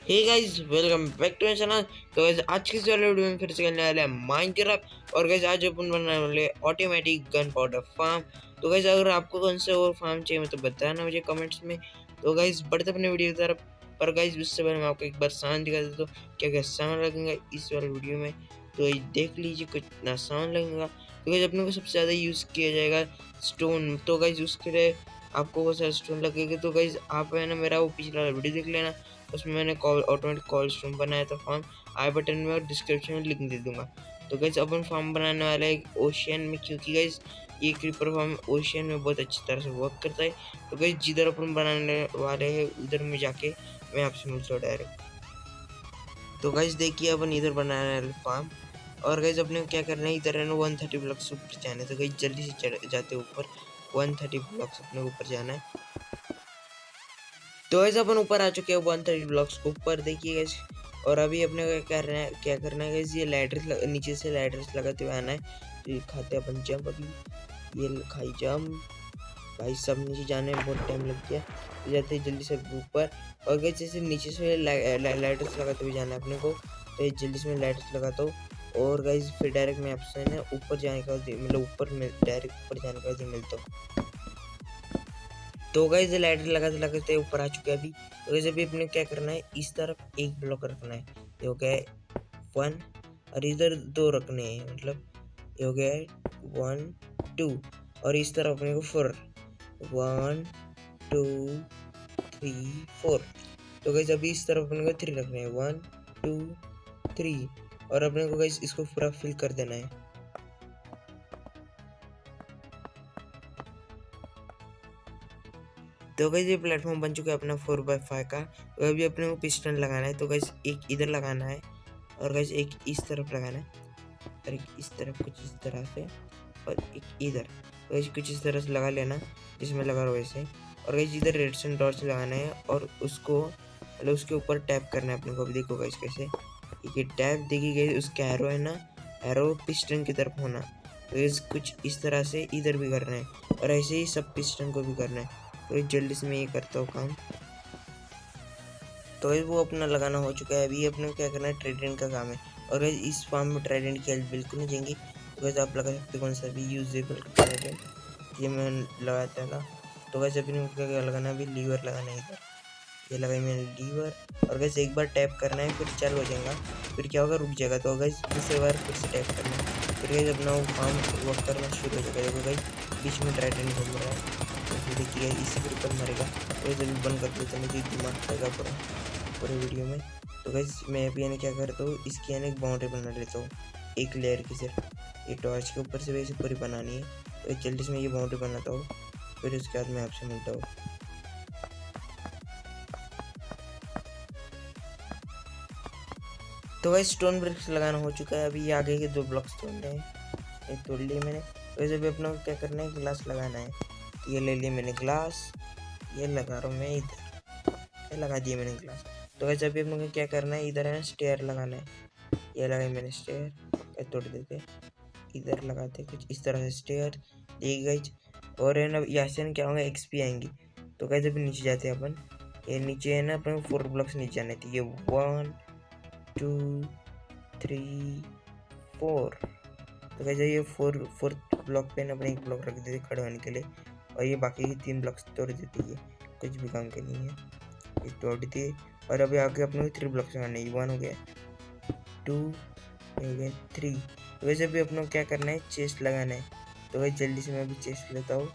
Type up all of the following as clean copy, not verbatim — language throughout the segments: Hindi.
Hey guys, welcome back to my channel. तो गाइस आज की इस वाले वीडियो में फिर से करने वाले हैं माइनक्राफ्ट। और गाइस आज अपन बनाने वाले ऑटोमेटिक गन पाउडर फार्म। तो गाइस अगर आपको कौन से और फार्म चाहिए मैं तो बताना मुझे कमेंट्स में। तो गाइस बढ़ते अपने वीडियो की तरफ। पर गाइस उससे पहले मैं आपको एक बार साउंड दिखा देता हूँ क्या क्या साउंड लगेगा इस वाले वीडियो में। तो गाइस देख लीजिए कितना साउंड लगेगा। तो गाइस अपने को सबसे ज़्यादा यूज़ किया जाएगा स्टोन। तो गाइस उसके लिए आपको बहुत सारे स्टोन लगेगा। तो गाइस आप है ना मेरा वो पिछला वीडियो देख लेना, उसमें मैंने कॉल ऑटोमेटिक कॉल स्ट्रीम बनाया था फॉर्म। आई बटन में और डिस्क्रिप्शन में लिंक दे दूंगा। तो गाइस अपन फॉर्म बनाने वाला है ओशियन में, क्योंकि गाइस ये क्रीपर फॉर्म ओशियन में बहुत अच्छी तरह से वर्क करता है। तो गाइस जिधर अपन बनाने वाले हैं उधर में जाके मैं आपसे मिलता हूँ डायरेक्ट। तो गाइस देखिए अपन इधर बनाने वाले फार्म। और गाइस अपने को क्या करना है, इधर है ना 130 ब्लॉक्स ऊपर जाना है। तो गाइस जल्दी से चढ़ जाते ऊपर। 130 ब्लॉक्स अपने ऊपर जाना है। तो ऐसा अपन ऊपर आ चुके हैं 130 ब्लॉक्स ऊपर, देखिए गाइस। और अभी अपने को क्या करना है गाइस, ये लैडर्स नीचे से लैडर्स लगाते हुए आना है। तो ये खाते अपन जंप, अभी ये खाई जंप। भाई सब नीचे जाने में बहुत टाइम लग गया। तो जाते ही जल्दी से ऊपर। और गाइस जैसे नीचे से लैडर्स लगाते हुए जाना है अपने को। तो ये जल्दी से मैं लैडर्स लगाता हूँ। और गाइस फिर डायरेक्ट मैं आपसे ना ऊपर जाने का मतलब ऊपर में डायरेक्ट ऊपर जाने का मिलता हूँ। तो गाइस लाइटर लगाते लगाते ऊपर आ चुके हैं अभी। तो गाइस अभी अपने क्या करना है, इस तरफ एक ब्लॉक रखना है। ये हो गया है 1, और इधर 2 रखने हैं, मतलब ये हो गया है 1 2। और इस तरफ अपने को 4, 1 2 3 4। तो गाइस अभी इस तरफ अपने को 3 रखने हैं, 1 2 3। और अपने को गाइस इसको पूरा फिल कर देना है। तो गाइस ये प्लेटफॉर्म बन चुका है अपना 4x5 का। तो अभी अपने को पिस्टन लगाना है। तो गाइस एक इधर लगाना है, और गाइस एक इस तरफ लगाना है, और एक इस तरफ कुछ इस तरह से, और एक इधर। तो गाइस कुछ इस तरह से लगा लेना जिसमें लगा रहा वैसे। और गाइस इधर रेडस्टोन टॉर्च लगाना है, और उसको मतलब उसके ऊपर टैप करना है अपने को। अभी देखो गाइस कैसे ये टैप देखिए गाइस, उसका एरो है ना, एरो पिस्टन की तरफ होना। तो गाइस कुछ इस तरह से इधर भी करना है, और ऐसे ही सब पिस्टन को भी करना है। तो जल्दी से मैं ये करता हूँ काम। तो वो अपना लगाना हो चुका है। अभी अपने को क्या करना है, ट्राइडेंट का काम है। और इस फार्म में ट्राइडेंट की हेल्प बिल्कुल नहीं देंगी। तो वैसे आप लगा सकते कौन सा भी यूजेबल ट्राइडेंट, ये मैं लगाता था। तो वैसे अभी क्या क्या लगाना है, अभी लीवर लगाना है इधर। ये लगाई मैंने लीवर। और वैसे एक बार टैप करना है, फिर चालू हो जाएगा। फिर क्या होगा, रुक जाएगा। तो वैसे दूसरी बार फिर से टैप करना है, फिर वैसे अपना वो फार्म वर्क करना शुरू हो जाएगा। देखो भाई बीच में ट्राइडेंट घूम रहा है। तो फिर देखिए इसी के ऊपर मरेगा। तो वैसे भी बंद कर देते मुझे दिमाग लगा पूरा पूरे वीडियो में। तो गाइस मैं अभी यानी क्या करता हूँ, इसकी यानी एक बाउंड्री बना लेता हूँ, एक लेयर की सिर्फ। ये टॉर्च के ऊपर से वैसे पूरी बनानी है। तो जल्दी से मैं ये बाउंड्री बनाता हूँ, फिर उसके बाद मैं आपसे मिलता हूँ। तो गाइस स्टोन ब्रिक्स लगाना हो चुका है। अभी ये आगे के 2 ब्लॉक्स तोड़ने हैं, एक तोड़ लिए मैंने। वैसे भी अपना क्या करना है, ग्लास लगाना है। तो ये ले लिए मैंने ग्लास, ये लगा रहा हूँ मैं इधर, ये लगा दिए मैंने ग्लास। तो वैसे अभी अपने को क्या करना है, इधर है ना स्टेयर लगाना है। ये लगाई मैंने स्टेयर, तोड़ देते, इधर लगाते कुछ इस तरह से स्टेयर, देखिए गाइज। और है ना यहाँ से क्या होगा, एक्सपी आएंगी। तो गाइज अभी नीचे जाते हैं अपन। ये नीचे है ना अपन 4 ब्लॉक्स नीचे जाने थे, ये 1 2 3 4। तो गाइज ये 4th ब्लॉक पे ना अपने एक ब्लॉक रख देते खड़े होने के लिए। और ये बाकी की 3 ब्लॉक्स तोड़ देती है, कुछ भी काम के नहीं है, ये तोड़ देती है। और अभी आगे अपने को 3 ब्लॉक्स लगाने, 1 हो गया, 2 हो गया, 3। तो वैसे भी अपनों को क्या करना है, चेस्ट लगाना है। तो भाई जल्दी से मैं अभी चेस्ट लेता हूँ,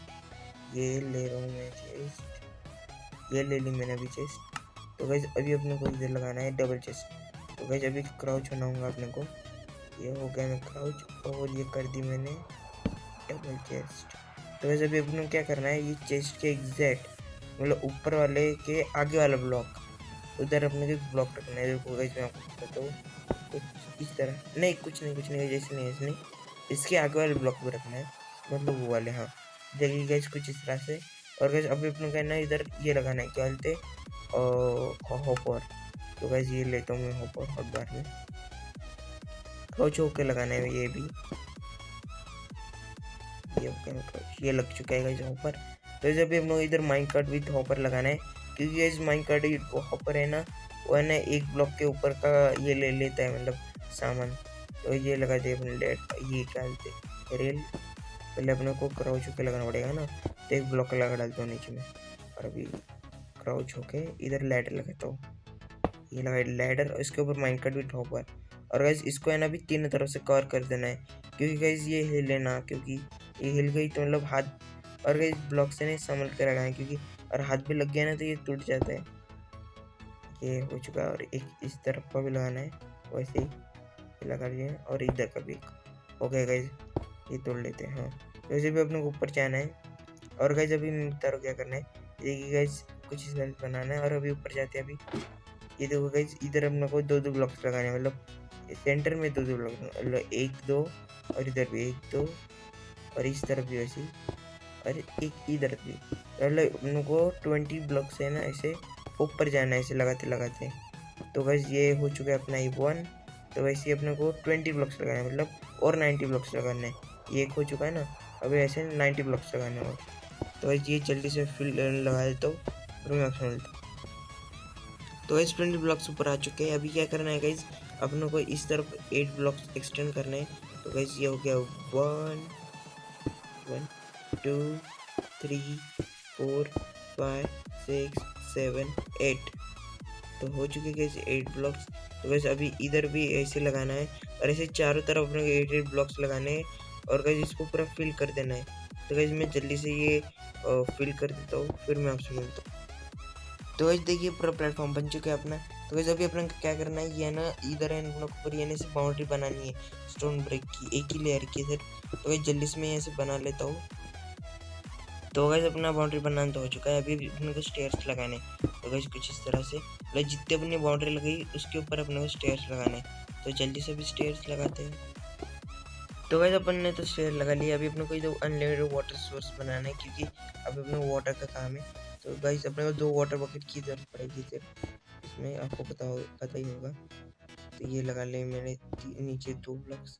ये ले रहा हूँ मैं चेस्ट, ये ले ली मैंने अभी चेस्ट। तो गाइस अभी अपने को इधर लगाना है डबल चेस्ट। तो गाइस अभी क्राउच होना होगा अपने को, ये हो गया मैं क्राउच, और ये कर दी मैंने डबल चेस्ट। तो वैसे अभी अपने को क्या करना है, ये चेस्ट के एग्जैक्ट मतलब ऊपर वाले के आगे वाला ब्लॉक, उधर अपने को ब्लॉक रखना है। देखो गाइस मैं आपको बताता हूँ, कुछ इस तरह नहीं, कुछ नहीं जैसे नहीं, ऐसे नहीं, इसके आगे वाले ब्लॉक पे रखना है, मतलब वो वाले। हाँ देखिए गाइस कुछ इस तरह से। और गाइस अभी अपने कहना है इधर ये लगाना है, क्या बोलते हॉपर। तो गाइस ये लेता हूँ मैं हॉपर, हॉट बार में क्राउच होकर लगाना है ये भी, ये ओके ये लग चुका है गाइस हॉपर। तो जब भी हम लोग इधर माइनकार्ट विद हॉपर लगाना है, क्योंकि गाइस माइनकार्ट हॉपर है ना, वो है ना एक ब्लॉक के ऊपर का ये ले लेता है, मतलब सामान। तो ये लगा दिया अपने ये क्या बोलते रेल। पहले अपने को क्राउच होके लगाना पड़ेगा ना, तो एक ब्लॉक लगा डालता हूँ नीचे में। और अभी क्राउच होके इधर लैडर लगाता हूँ, ये लगा लैडर, और इसके ऊपर माइनकार्ट भी ड्रॉपर। और गाइस इसको है ना अभी तीनों तरफ से कवर कर देना है, क्योंकि गाइस ये हिले ना, क्योंकि ये हिल गई तो मतलब हाथ, और गाइस ब्लॉक से नहीं संभल के लगाएं, क्योंकि और हाथ भी लग गया ना तो ये टूट जाता है। ये हो चुका है, और एक इस तरफ का भी लगाना है, वैसे ही लगा दिया, और इधर का भी हो गया गाइस। ये तोड़ लेते हैं। हाँ, तो इसे भी अपने को ऊपर जाना है। और गाइस अभी तारो क्या करना है, देखिए गाइस कुछ इस तरह बनाना है, और अभी ऊपर जाते हैं। अभी ये देखो गाइस, इधर अपने को दो दो ब्लॉक्स लगाने हैं, मतलब सेंटर में दो दो ब्लॉक, मतलब एक दो, और इधर भी एक दो, और इस तरफ भी वैसे, और एक इधर भी, मतलब अपने को 20 ब्लॉक्स है ना ऐसे ऊपर जाना है, ऐसे लगाते लगाते। तो गाइस ये हो चुका है अपना ये 1। तो वैसे ही अपने को 20 ब्लॉक्स लगाने हैं, मतलब और 90 ब्लॉक्स लगाने हैं। ये एक हो चुका है ना, अभी ऐसे 90 ब्लॉक्स लगाने हैं। और तो गाइस ये जल्दी से फिल लगा देता हूँ, और मैं आपसे मिलता हूँ। तो गाइस 20 ब्लॉक्स ऊपर आ चुके हैं। अभी क्या करना है गाइस, अपनों को इस तरफ 8 ब्लॉक्स एक्सटेंड करने हैं। तो गाइस ये हो गया 1 1 2 3 4 5 6 7 8। तो हो चुके गाइस 8 ब्लॉक्स। तो गाइस अभी इधर भी ऐसे लगाना है, और ऐसे चारों तरफ अपने को 8 ब्लॉक्स लगाने हैं, और गाइस इसको पूरा फिल कर देना है। तो गाइस मैं जल्दी से ये फिल कर देता हूँ, फिर मैं आपसे मिलता हूँ। तो गाइस देखिए पूरा प्लेटफॉर्म बन चुका है अपना। तो गाइस अभी अपना क्या करना है, ये ना इधर है अपने ऊपर ये से बाउंड्री बनानी है स्टोन ब्रेक की, एक ही लेयर की सिर्फ। तो गाइस जल्दी से मैं ऐसे बना लेता हूँ। तो गाइस अपना बाउंड्री बनाना तो हो चुका है, अभी अपने को स्टेयर्स लगाने। तो गाइस कुछ इस तरह से, मतलब जितने अपने बाउंड्री लगाई उसके ऊपर अपने को स्टेयर्स लगाने। तो जल्दी से भी स्टेयर्स लगाते हैं। तो गाइस अपन ने तो स्टेयर लगा लिया, अभी अपने को इधर अनलिमिटेड वाटर सोर्स बनाना है, क्योंकि अभी अपने वाटर का काम है। तो गाइस अपने को 2 वाटर बकेट की जरूरत पड़ेगी सिर्फ, इसमें आपको पता ही होगा। तो ये लगा ले मैंने नीचे 2 ब्लॉक्स,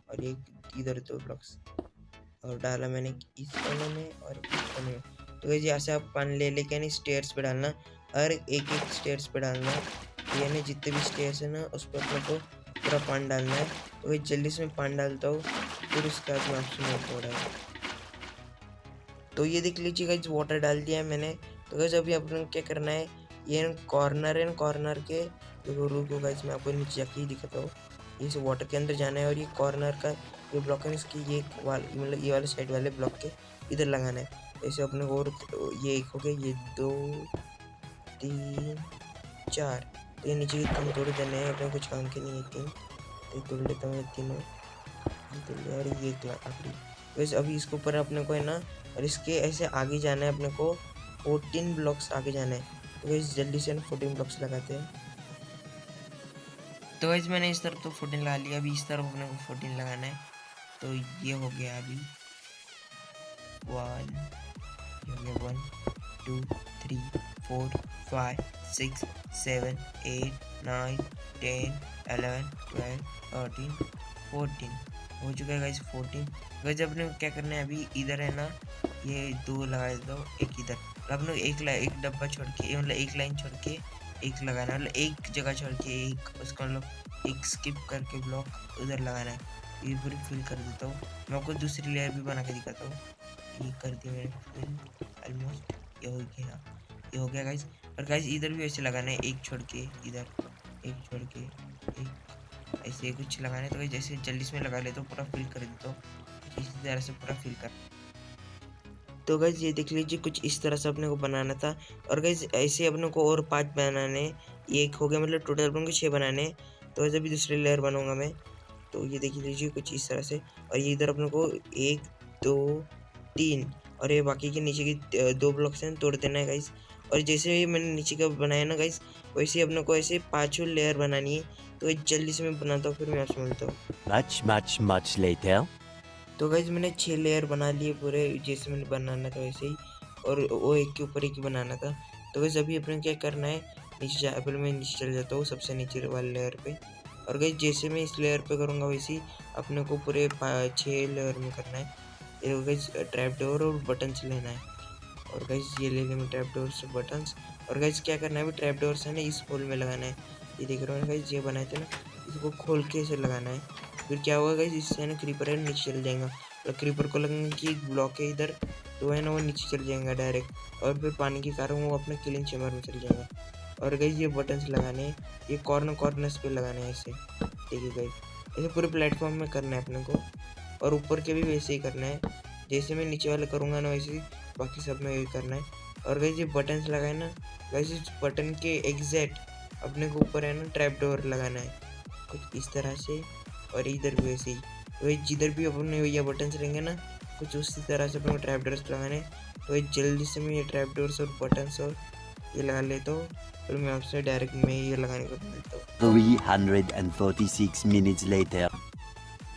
और एक इधर 2 ब्लॉक्स, और डाला मैंने इस कोने में और इस कोने में। तो गाइस यहाँ से आप पानी ले लेके यानी स्टेयर्स पे डालना, हर एक एक स्टेयर्स पे डालना, यानी जितने भी स्टेयर्स है ना उस पर अपने को पूरा पानी डालना है। तो गाइस जल्दी से मैं पानी डालता हूँ, फिर उसके बाद मैं आपसे मिलता हूँ। तो ये देख लीजिए गाइस वाटर डाल दिया है मैंने। तो गाइस अभी अपने क्या करना है, ये कॉर्नर है, कॉर्नर के देखो, रुको गाइस मैं आपको नीचे जाके ही दिखाता हूँ। इस वाटर के अंदर जाना है, और ये कॉर्नर का ये ब्लॉक है इसकी, ये वाल मतलब ये वाले साइड वाले ब्लॉक के इधर लगाना है। ऐसे अपने को, और ये एक हो गया, ये 2 3 4। तो ये नीचे के 3 तोड़ देने हैं, अपने कुछ काम के नहीं है 3। तो तोड़ लेता हूँ ये तीनों, तोड़ लिया, और ये आखिरी। वैसे अभी इसके ऊपर अपने को है ना, और इसके ऐसे आगे जाना है अपने को, 14 ब्लॉक्स आगे जाना है। तो गाइस जल्दी से 14 ब्लॉक्स लगाते हैं। तो गाइस मैंने इस तरफ तो 14 लगा लिया, अभी इस तरफ अपने को 14 लगाना है। तो ये हो गया अभी 1, ये हो गया 1 2 3 4 5 6 7 8 9 10 11 12 13 14 हो चुका है गाइस 14। गाइस अपने क्या करना है, अभी इधर है ना ये 2 लगा देता हूँ, एक इधर अपने एक डब्बा छोड़ के, मतलब एक लाइन छोड़ के एक लगाना है, मतलब एक जगह छोड़ के एक, उसका मतलब एक स्किप करके ब्लॉक उधर लगाना है। ये पूरी फिल कर देता हूँ, मैं आपको दूसरी लेयर भी बना के दिखाता हूँ। ये कर दिया मैंने फिल ऑलमोस्ट, ये हो गया गाइस। और गाइस इधर भी ऐसे लगाना है, एक छोड़ के इधर, एक छोड़ के एक, ऐसे कुछ लगाना है। तो गाइस जैसे जल्दी से मैं लगा लेता हूँ, पूरा फिल कर देता हूँ, इसी तरह से पूरा फिल कर। तो गाइस ये देख लीजिए कुछ इस तरह से अपने को बनाना था। और गाइस ऐसे अपने को और 5 बनाने, ये एक हो गया, मतलब टोटल अपने को 6 बनाने। तो ऐसे भी दूसरी लेयर बनाऊंगा मैं। तो ये देख लीजिए कुछ इस तरह से, और ये इधर अपने को 1 2 3, और ये बाकी के नीचे की 2 ब्लॉक्स हैं, तोड़ देना है गाइस। और जैसे ही मैंने नीचे का बनाया ना गाइस, वैसे ही अपने को ऐसे 5 लेयर बनानी है। तो जल्दी से मैं बनाता हूँ, फिर मैं आपसे मिलता हूँ। Much later. तो गाइज मैंने 6 लेयर बना लिए पूरे, जैसे मैंने बनाना था वैसे ही, और वो एक के ऊपर एक ही बनाना था। तो गाइज अभी अपने क्या करना है, नीचे पहले मैं नीचे चल जाता हूँ सबसे नीचे वाले लेयर पे। और गाइज जैसे मैं इस लेयर पे करूँगा वैसे ही अपने को पूरे 6 लेयर में करना है। ये गाइज ट्रैप डोर और बटन्स लेना है। और गाइज ये ले लें मैं ट्रैप डोर से बटन्स, और गाइस क्या करना है, अभी ट्रैप डोर्स है ना इस होल में लगाना है। ये देख रहे हो गाइस, ये बनाए थे ना, इसको खोल के इसे लगाना है। फिर क्या होगा गाइस, इससे ना क्रीपर है नीचे चल जाएगा। और क्रीपर को लगेगा कि एक ब्लॉक है इधर, तो है ना वो नीचे चल जाएगा डायरेक्ट, और फिर पानी के कारण वो अपने किलिंग चेम्बर में चल जाएगा। और गाइस ये बटन्स लगाने हैं, ये कॉर्नर्स पे लगाने हैं ऐसे। देखिए गाइस, ऐसे पूरे प्लेटफॉर्म में करना है अपने को, और ऊपर के भी वैसे ही करना है। जैसे मैं नीचे वाले करूँगा ना वैसे ही बाकी सब में यही करना है। और गाइस ये बटन्स लगाए ना, गाइस इस बटन के एग्जैक्ट अपने को ऊपर है ना ट्रैप डोर लगाना है कुछ इस तरह से, और इधर भी वैसे ही। वही जिधर भी अपने ये बटन्स रहेंगे ना, कुछ उसी तरह से अपने को ट्रैप डोर्स लगाने हैं। तो ये जल्दी से मैं ये ट्रैप डोर्स और बटन्स और ये लगा लेता हूँ, फिर मैं आपसे डायरेक्ट में ये लगाने को मिलता हूँ। 346 minutes later.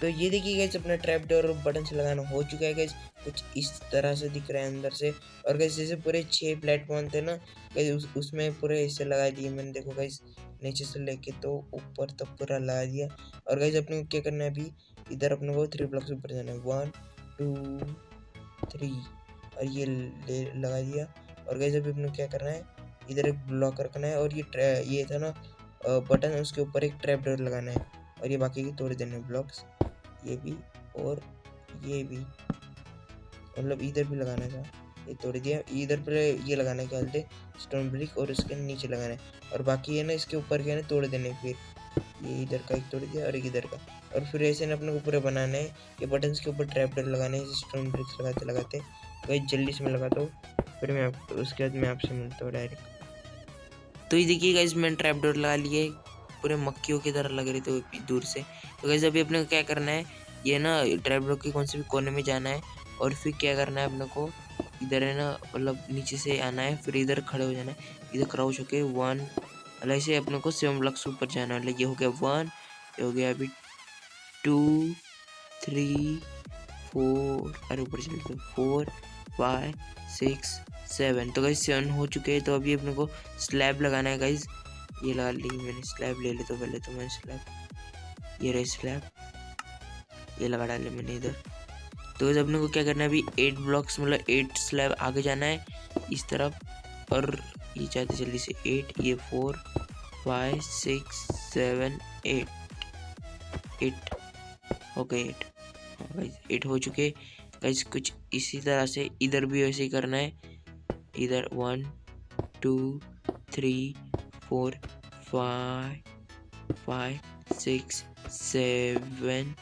तो ये देखिए गाइस, अपना ट्रैप डोर बटन से लगाना हो चुका है गाइस, कुछ इस तरह से दिख रहा है अंदर से। और गाइस जैसे पूरे 6 प्लेटफॉर्म थे ना गाइस, उसमें पूरे हिस्से लगा दिए मैंने, देखो गाइस नीचे से लेके तो ऊपर तक पूरा लगा दिया। और गाइस अपने को क्या करना है, अभी इधर अपने को 3 ब्लॉक्स ऊपर जाना है, 1 2 3, और ये लगा दिया। और गाइस अभी अपने को क्या करना है, इधर एक ब्लॉक रखना है, और ये था ना बटन, उसके ऊपर एक ट्रैप डोर लगाना है, और ये बाकी के तोड़ देने ब्लॉक्स, ये भी और ये भी, मतलब इधर भी लगाना था, ये तोड़ दिया। इधर पर ये लगाना है क्या बोलते हैं, स्टोन ब्रिक, और इसके नीचे लगाना है, और बाकी है ना इसके ऊपर के ना तोड़ देने। फिर ये इधर का एक तोड़ दिया और एक इधर का, और फिर ऐसे ना अपने को पूरा बनाना है। ये बटन्स के ऊपर ट्रैप डोर लगाने हैं, स्टोन ब्रिक्स लगाते लगाते। भाई जल्दी से मैं लगाता हूँ, फिर मैं उसके बाद मैं आपसे मिलता हूँ डायरेक्ट। तो ये देखिए गाइस, मैंने ट्रैप डोर लगा लिए, पूरे मक्खियों की तरह लग रहे थे दूर से। तो गाइस अभी अपने को क्या करना है, ये ना ट्रैप डोर के कौन से भी कोने में जाना है, और फिर क्या करना है अपने को, इधर है ना मतलब नीचे से आना है, फिर इधर खड़े हो जाना है, इधर क्राउच होके 1, मतलब ऐसे अपने को 7 ब्लॉक्स ऊपर जाना है। मतलब ये हो गया 1, ये हो गया अभी 2 3 4, अरे ऊपर चलते 4 5 6 7। तो गाइस 7 हो चुके हैं। तो अभी अपने को स्लैब लगाना है गाइस, ये लगा ली मैंने स्लैब, ले ले तो पहले तो मैं स्लैब, ये रहे स्लैब, ये लगा डाले मैंने इधर। तो गाइस अपने को क्या करना है, अभी 8 ब्लॉक्स मतलब 8 स्लैब आगे जाना है इस तरफ, और ये चाहते जल्दी से 8, ये 4 5 6 7 8 हो गए 8। हाँ गाइस 8 हो चुके गाइस। कुछ इसी तरह से इधर भी वैसे ही करना है, इधर 1 2 3 4 5 5 6 7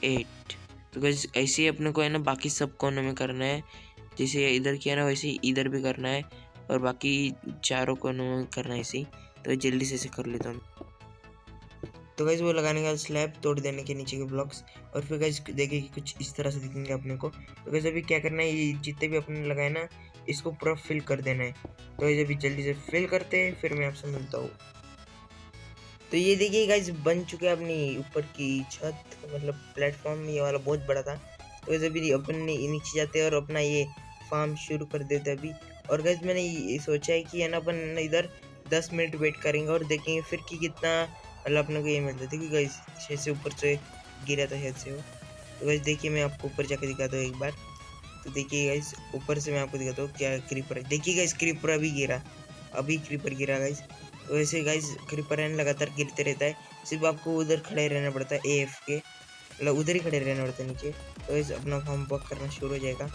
8। तो गाइस ऐसे ही अपने को है ना बाकी सब कोनों में करना है, जैसे इधर किया ना वैसे ही इधर भी करना है, और बाकी चारों कोनों में करना है ऐसे ही। तो जल्दी से कर लेता हूँ। तो गाइस वो लगाने का स्लैब तोड़ देने के नीचे के ब्लॉक्स, और फिर गाइस देखिए कि कुछ इस तरह से दिखेंगे अपने को। तो गाइस अभी क्या करना है, ये जितने भी अपने लगाए ना इसको पूरा फिल कर देना है। तो गाइस अभी जल्दी से फिल करते हैं, फिर मैं आपसे मिलता हूँ। तो ये देखिए गाइस बन चुके हैं अपनी ऊपर की छत, मतलब प्लेटफॉर्म ये वाला बहुत बड़ा था। तो गाइस अभी अपन नीचे जाते हैं और अपना ये फार्म शुरू कर देते हैं अभी। और गाइस मैंने ये सोचा है कि है ना अपन इधर 10 मिनट वेट करेंगे और देखेंगे फिर कि कितना मतलब अपने को ये मिलता है। देखिए गाइस शायद से ऊपर से गिरा था शायद से वो। तो गाइस देखिए मैं आपको ऊपर जाके दिखाता हूँ एक बार। तो देखिए गाइस ऊपर से मैं आपको दिखाता हूँ क्या क्रीपर है। देखिए गाइस क्रीपर अभी गिरा, अभी क्रीपर गिरा गाइस। तो ऐसे गाइस क्रीपर है लगातार गिरते रहता है, सिर्फ आपको उधर खड़े रहना पड़ता है AFK, मतलब उधर ही खड़े रहना पड़ता है नीचे। तो गाइस अपना फार्म वर्क करना शुरू हो जाएगा।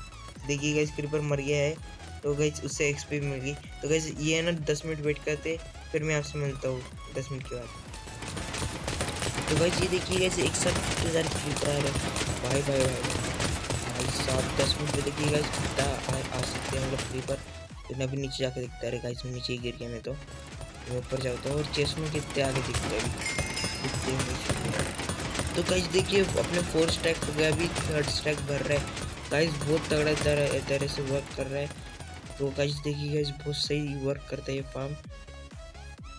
देखिए गाइस क्रीपर मर गया है, तो गाइस उससे XP मिल गई। तो गाइस ये है ना 10 मिनट वेट करते, फिर मैं आपसे मिलता हूँ 10 मिनट के बाद। तो गाइस ये देखिए गाइस एक साथ कितने सारे क्रीपर आ रहे हैं, भाई भाई भाई साहब 10 मिनट में देखिए गाइस कितना आ सकते हैं मतलब क्रीपर। तो मैं अभी नीचे जाके देखता है गाइस, नीचे ही गिर गया मैं, तो मैं ऊपर जाता हूँ और चेस्ट में कितने आगे दिखते हैं अभी। तो गाइस देखिए अपने 4 स्टैक हो गया, अभी 3rd स्टैक भर रहा है गाइस, बहुत तगड़ा तरह से वर्क कर रहा है। तो गाइस देखिए गाइस बहुत सही वर्क करता है ये फार्म।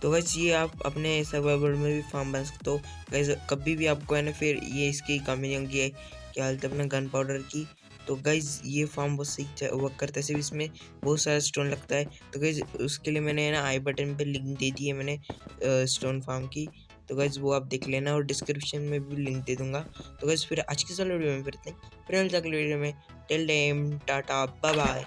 तो गाइस ये आप अपने सर्वाइवल में भी फार्म बना सकते हो गाइस, कभी भी आपको है ना फिर ये इसकी कमी नहीं होगी क्या हालत है अपना गन पाउडर की। तो गाइस ये फार्म बहुत सही वर्क करता है, सिर्फ इसमें बहुत सारा स्टोन लगता है। तो गाइस उसके लिए मैंने है ना आई बटन पे लिंक दे दी है मैंने स्टोन फार्म की। तो गाइस वो आप देख लेना, और डिस्क्रिप्शन में भी लिंक दे दूंगा। तो गाइस फिर आज की वीडियो में फिर मिलते हैं फिर अगले वीडियो में। Till then tata bye bye.